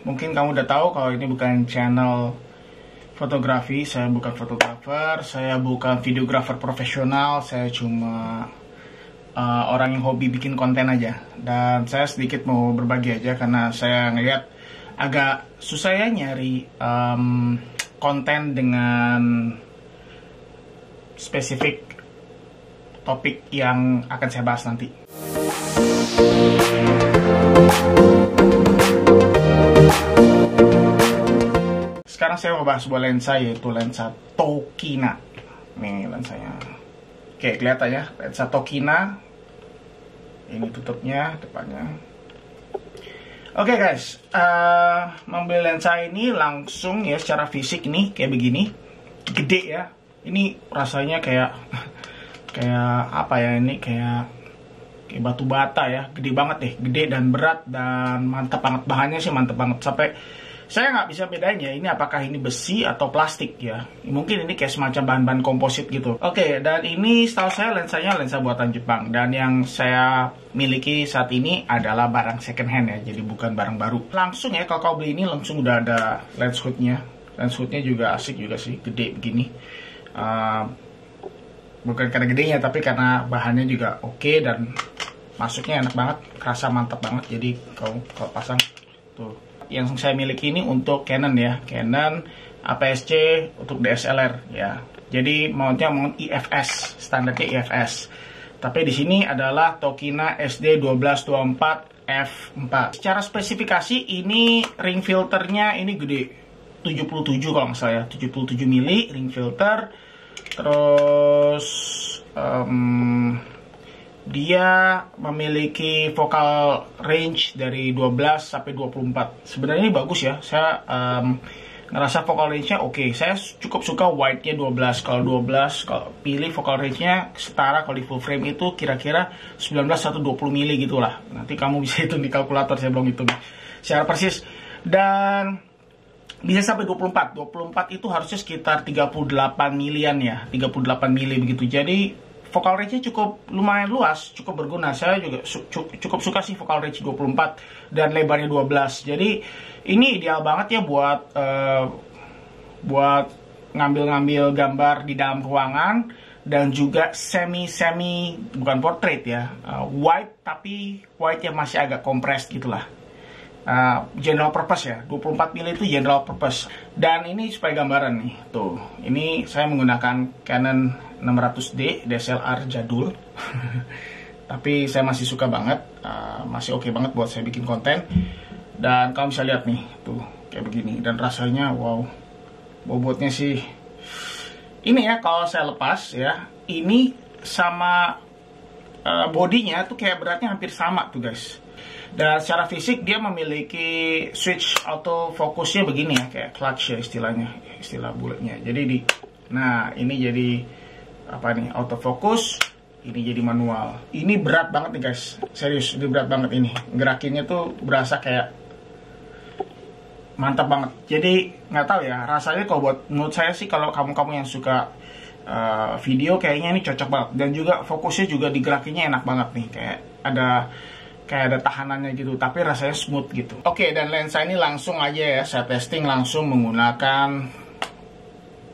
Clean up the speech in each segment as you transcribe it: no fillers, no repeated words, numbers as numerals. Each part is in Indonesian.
Mungkin kamu udah tahu kalau ini bukan channel fotografi, saya bukan fotografer, saya bukan videografer profesional, saya cuma orang yang hobi bikin konten aja. Dan saya sedikit mau berbagi aja karena saya ngeliat agak susah ya nyari konten dengan spesifik topik yang akan saya bahas nanti. Sekarang saya mau bahas sebuah lensa, yaitu lensa Tokina. Nih lensanya. Oke, kelihatan ya, lensa Tokina. Ini tutupnya, depannya. Oke guys, membeli lensa ini langsung ya secara fisik nih kayak begini, gede ya. Ini rasanya kayak apa ya, ini kayak batu bata ya, gede banget deh, gede dan berat dan mantap banget, bahannya sih mantap banget sampai saya nggak bisa bedain ya ini apakah ini besi atau plastik ya. Mungkin ini kayak semacam bahan-bahan komposit gitu. Oke, dan ini setahu saya lensanya lensa buatan Jepang. Dan yang saya miliki saat ini adalah barang second hand ya, jadi bukan barang baru. Langsung ya, kalau kau beli ini langsung udah ada lens hoodnya. Lens hoodnya juga asik juga sih, gede begini. Bukan karena gedenya, tapi karena bahannya juga oke dan masuknya enak banget, kerasa mantap banget. Jadi kalau pasang tuh. Yang saya miliki ini untuk Canon ya, Canon APS-C untuk DSLR ya. Jadi mountnya mount IFS, standarnya IFS. Tapi di sini adalah Tokina SD1224 f4. Secara spesifikasi ini ring filternya ini gede, 77 kalau nggak salah ya, 77 mili ring filter. Terus dia memiliki focal range dari 12 sampai 24. Sebenarnya ini bagus ya. Saya ngerasa focal range-nya oke. Saya cukup suka wide-nya 12. Kalau 12, kalau pilih focal range-nya setara kalau di full frame itu kira-kira 19 atau 20 mili gitulah. Nanti kamu bisa hitung di kalkulator, saya belum hitung secara persis. Dan bisa sampai 24. 24 itu harusnya sekitar 38 milian ya. 38 mili begitu. Jadi focal range-nya cukup lumayan luas, cukup berguna. Saya juga cukup suka sih focal range 24 dan lebarnya 12. Jadi ini ideal banget ya buat ngambil-ngambil gambar di dalam ruangan dan juga semi bukan portrait ya, wide tapi wide yang masih agak compressed gitulah. General purpose ya, 24 mili itu general purpose. Dan ini supaya gambaran nih, tuh. Ini saya menggunakan Canon 600D DSLR jadul. Tapi saya masih suka banget, masih oke banget buat saya bikin konten. Dan kamu bisa lihat nih, tuh kayak begini. Dan rasanya wow, bobotnya sih. Ini ya kalau saya lepas ya, ini sama bodinya tuh kayak beratnya hampir sama tuh guys. Dan secara fisik dia memiliki switch autofocusnya begini ya, kayak clutch ya istilahnya, istilah bulatnya. Jadi nah ini jadi apa nih, autofocus, ini jadi manual. Ini berat banget nih guys, serius, ini berat banget ini. Gerakinnya tuh berasa kayak mantap banget. Jadi nggak tahu ya, rasanya kalau buat menurut saya sih kalau kamu yang suka video kayaknya ini cocok banget. Dan juga fokusnya juga digerakinnya enak banget nih, kayak ada tahanannya gitu, tapi rasanya smooth gitu. Oke, dan lensa ini langsung aja ya, saya testing langsung menggunakan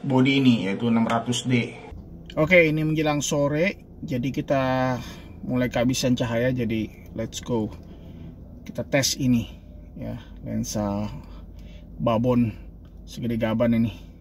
body ini, yaitu 600D. Oke, ini menjelang sore, jadi kita mulai kehabisan cahaya, jadi let's go. Kita tes ini, ya, lensa babon segede gaban ini.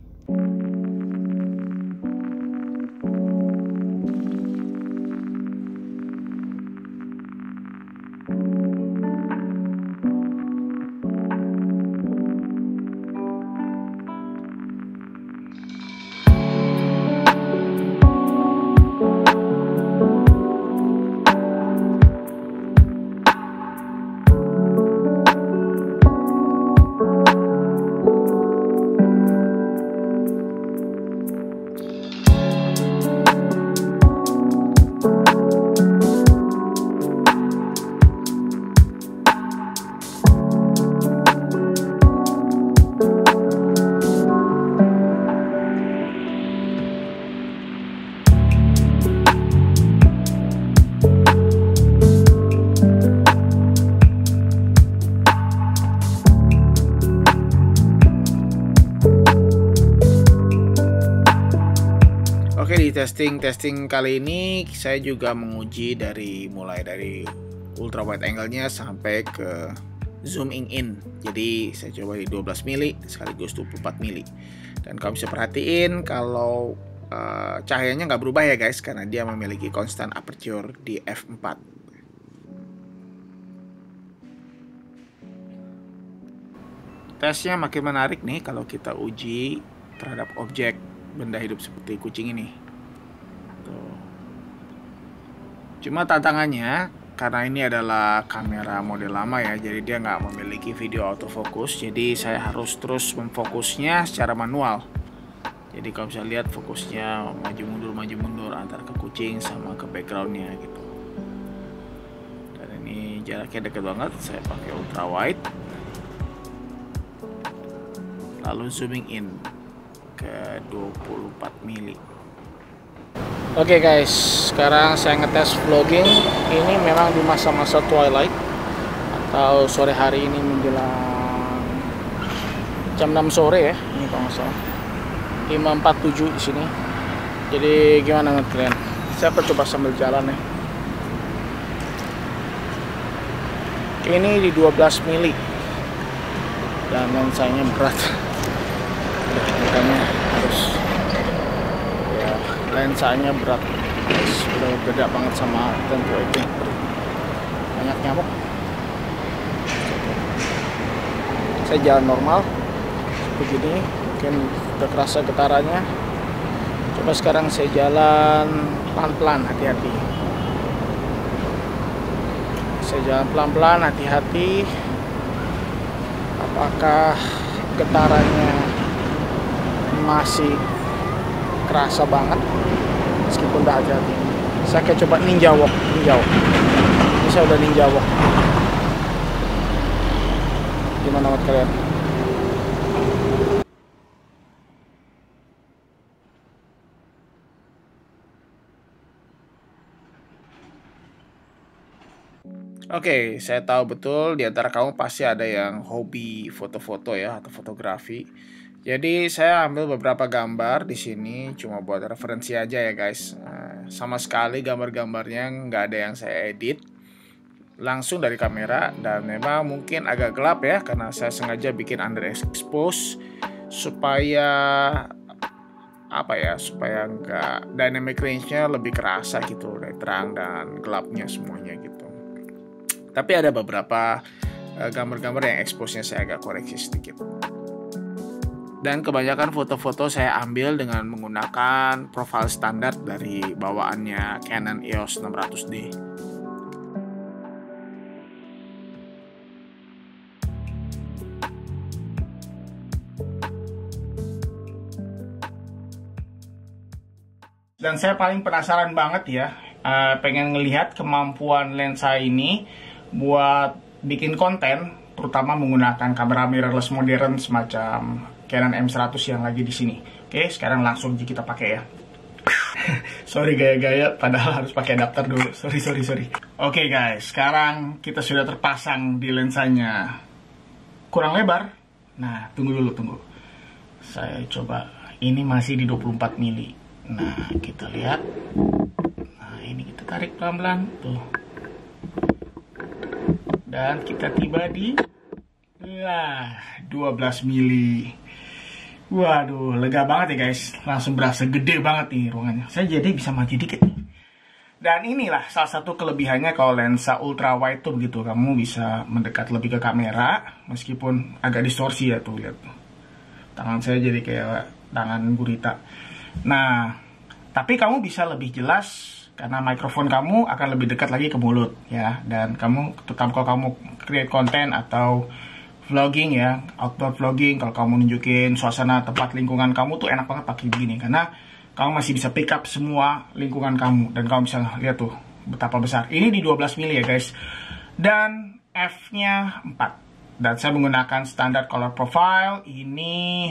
di testing kali ini saya juga menguji mulai dari ultra wide angle-nya sampai ke zooming in. Jadi saya coba di 12 mili sekaligus 24 mili. Dan kamu bisa perhatiin kalau cahayanya nggak berubah ya guys, karena dia memiliki constant aperture di f4. Tesnya makin menarik nih kalau kita uji terhadap objek benda hidup seperti kucing ini. Tuh. Cuma tantangannya, karena ini adalah kamera model lama ya, jadi dia nggak memiliki video autofocus. Jadi saya harus terus memfokusnya secara manual. Jadi kalau bisa lihat fokusnya maju mundur antara ke kucing sama ke backgroundnya gitu. Dan ini jaraknya dekat banget, saya pakai ultra wide. Lalu zooming in ke 24 mili. Oke guys, sekarang saya ngetes vlogging. Ini memang di masa-masa twilight atau sore hari, ini menjelang jam 6 sore ya. Ini kalau nggak salah 5.47 di sini. Jadi gimana menurut kalian? Saya coba sambil jalan ya. Ini di 12 mili dan lensanya berat. Makanya harus ya, lensanya berat, sudah beda banget sama tentu itu. Banyak nyamuk. Saya jalan normal begini, mungkin udah kerasa getarannya. Coba sekarang saya jalan pelan-pelan, hati-hati. Saya jalan pelan-pelan, hati-hati. Apakah getarannya masih kerasa banget meskipun udah hati-hati? Saya kayak coba ninja walk. Ini saya udah ninja walk. Gimana menurut kalian? Oke, saya tahu betul di antara kamu pasti ada yang hobi foto-foto ya, atau fotografi. Jadi saya ambil beberapa gambar di sini cuma buat referensi aja ya guys. Sama sekali gambar-gambarnya nggak ada yang saya edit, langsung dari kamera, dan memang mungkin agak gelap ya karena saya sengaja bikin underexpose supaya supaya nggak dynamic range-nya lebih kerasa gitu dari terang dan gelapnya semuanya gitu. Tapi ada beberapa gambar-gambar yang expose-nya saya agak koreksi sedikit. Dan kebanyakan foto-foto saya ambil dengan menggunakan profil standar dari bawaannya Canon EOS 600D. Dan saya paling penasaran banget ya, pengen ngelihat kemampuan lensa ini buat bikin konten, terutama menggunakan kamera mirrorless modern semacam Canon M100 yang lagi di sini. Oke, sekarang langsung kita pakai ya. Sorry gaya-gaya, padahal harus pakai adapter dulu. Sorry. Oke guys, sekarang kita sudah terpasang di lensanya. Kurang lebar. Nah, tunggu. Saya coba. Ini masih di 24 mili. Nah, kita lihat. Nah, ini kita tarik pelan-pelan tuh. Dan kita tiba di 12 mili. Waduh, lega banget ya guys. Langsung berasa gede banget nih ruangannya. Saya jadi bisa maju dikit nih. Dan inilah salah satu kelebihannya kalau lensa ultra wide tuh begitu. Kamu bisa mendekat lebih ke kamera meskipun agak distorsi ya tuh, lihat tuh. Tangan saya jadi kayak tangan gurita. Nah, tapi kamu bisa lebih jelas karena mikrofon kamu akan lebih dekat lagi ke mulut ya. Dan kamu, terutama kalau kamu create konten atau vlogging ya, outdoor vlogging, kalau kamu nunjukin suasana tempat lingkungan kamu tuh enak banget pakai begini, karena kamu masih bisa pick up semua lingkungan kamu dan kamu bisa lihat tuh betapa besar. Ini di 12 mili ya guys, dan f-nya 4, dan saya menggunakan standar color profile. Ini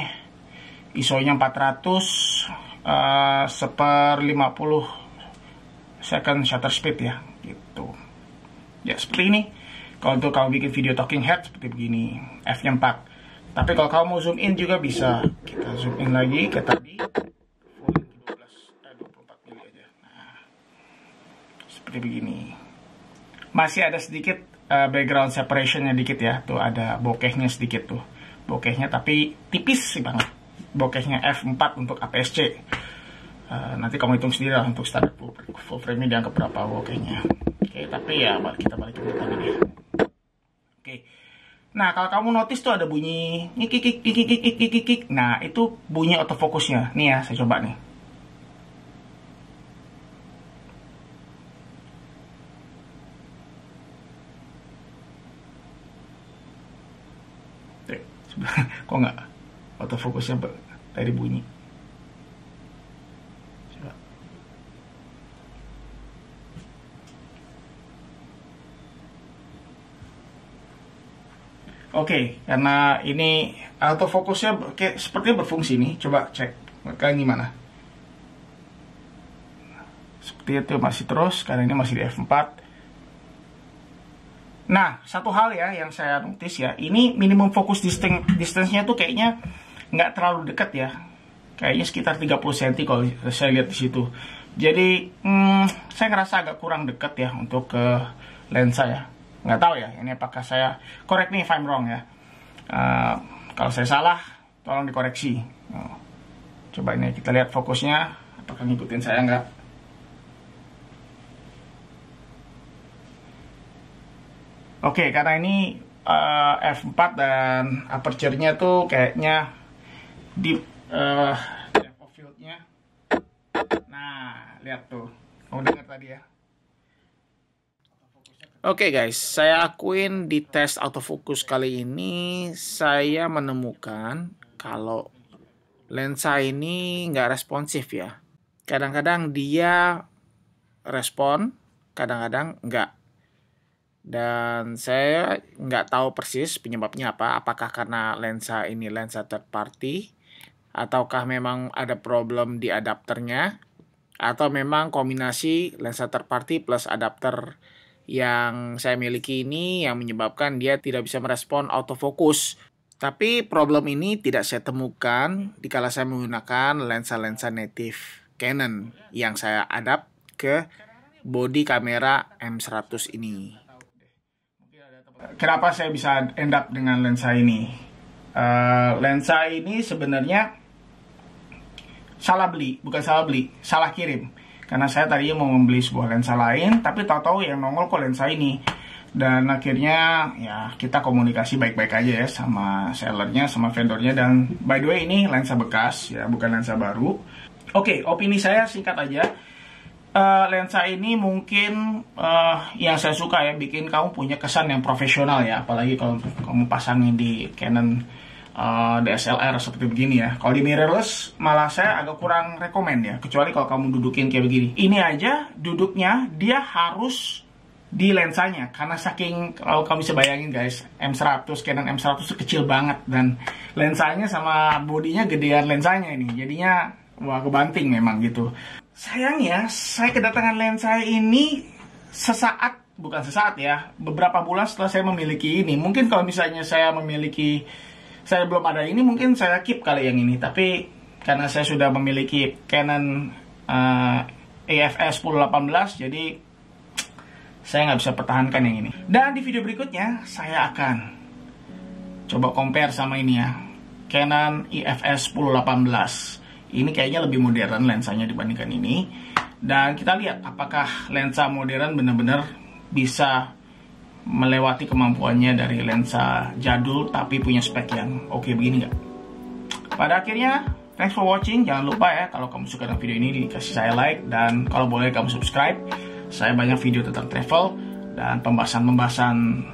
ISO-nya 400 seper 50 second shutter speed ya gitu ya, seperti ini. Kalau untuk kamu bikin video talking head seperti begini, f-nya 4. Tapi kalau kamu mau zoom in juga bisa. Kita zoom in lagi ke tadi, full 24 seperti begini. Masih ada sedikit background separationnya dikit ya, tuh ada bokehnya sedikit tuh, bokehnya tapi tipis sih banget, bokehnya f4 untuk APS-C. Nanti kamu hitung sendiri lah untuk standar full frame-nya dianggap berapa bokehnya. Oke, tapi ya kita balikin dulu tadi deh. Oke. Nah, kalau kamu notice tuh ada bunyi kik. Nah, itu bunyi autofocusnya. Nih ya, saya coba nih. Kok nggak autofocusnya tadi bunyi? Coba. Oke, karena ini autofocusnya sepertinya berfungsi nih. Coba cek kalian gimana. Seperti itu masih terus, karena ini masih di f4. Nah, satu hal ya yang saya notice ya, ini minimum focus distance-nya tuh kayaknya nggak terlalu dekat ya. Kayaknya sekitar 30 cm kalau saya lihat di situ. Jadi, saya ngerasa agak kurang dekat ya untuk ke lensa ya. Nggak tahu ya, ini apakah saya, correct me if I'm wrong ya. Kalau saya salah, tolong dikoreksi. Coba ini kita lihat fokusnya, apakah ngikutin saya nggak. Oke, karena ini f4 dan aperture-nya tuh kayaknya deep depth of field-nya. Nah, lihat tuh. Kamu dengar tadi ya. Oke guys, saya akuin di tes autofocus kali ini saya menemukan kalau lensa ini nggak responsif ya. Kadang-kadang dia respon, kadang-kadang nggak. Dan saya nggak tahu persis penyebabnya apa. Apakah karena lensa ini lensa third party, ataukah memang ada problem di adapternya, atau memang kombinasi lensa third party plus adapter yang saya miliki ini yang menyebabkan dia tidak bisa merespon autofocus. Tapi problem ini tidak saya temukan dikala saya menggunakan lensa-lensa native Canon yang saya adapt ke body kamera M100 ini. Kenapa saya bisa end up dengan lensa ini? Lensa ini sebenarnya salah kirim. Karena saya tadinya mau membeli sebuah lensa lain, tapi tahu-tahu yang nongol kok lensa ini. Dan akhirnya ya kita komunikasi baik-baik aja ya sama sellernya, sama vendornya. Dan by the way ini lensa bekas ya, bukan lensa baru. Oke, opini saya singkat aja. Lensa ini mungkin yang saya suka ya, bikin kamu punya kesan yang profesional ya. Apalagi kalau kamu pasangin di Canon DSLR seperti begini ya. Kalau di mirrorless malah saya agak kurang rekomend ya, kecuali kalau kamu dudukin kayak begini. Ini aja duduknya dia harus di lensanya, karena saking, kalau kamu bisa bayangin guys, M100, Canon M100 itu kecil banget dan lensanya sama bodinya gedean lensanya ini, jadinya wah kebanting memang gitu. Sayangnya saya kedatangan lensa ini bukan sesaat ya, beberapa bulan setelah saya memiliki ini. Mungkin kalau misalnya saya belum ada ini, mungkin saya keep kali yang ini. Tapi karena saya sudah memiliki Canon EFS 1018, jadi saya nggak bisa pertahankan yang ini. Dan di video berikutnya saya akan coba compare sama ini ya, Canon EFS 1018. Ini kayaknya lebih modern lensanya dibandingkan ini. Dan kita lihat apakah lensa modern benar-benar bisa melewati kemampuannya dari lensa jadul tapi punya spek yang oke begini nggak. Pada akhirnya, thanks for watching. Jangan lupa ya, kalau kamu suka dengan video ini dikasih saya like, dan kalau boleh kamu subscribe. Saya banyak video tentang travel dan pembahasan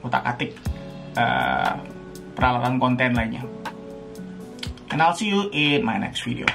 utak-atik peralatan konten lainnya. And I'll see you in my next video.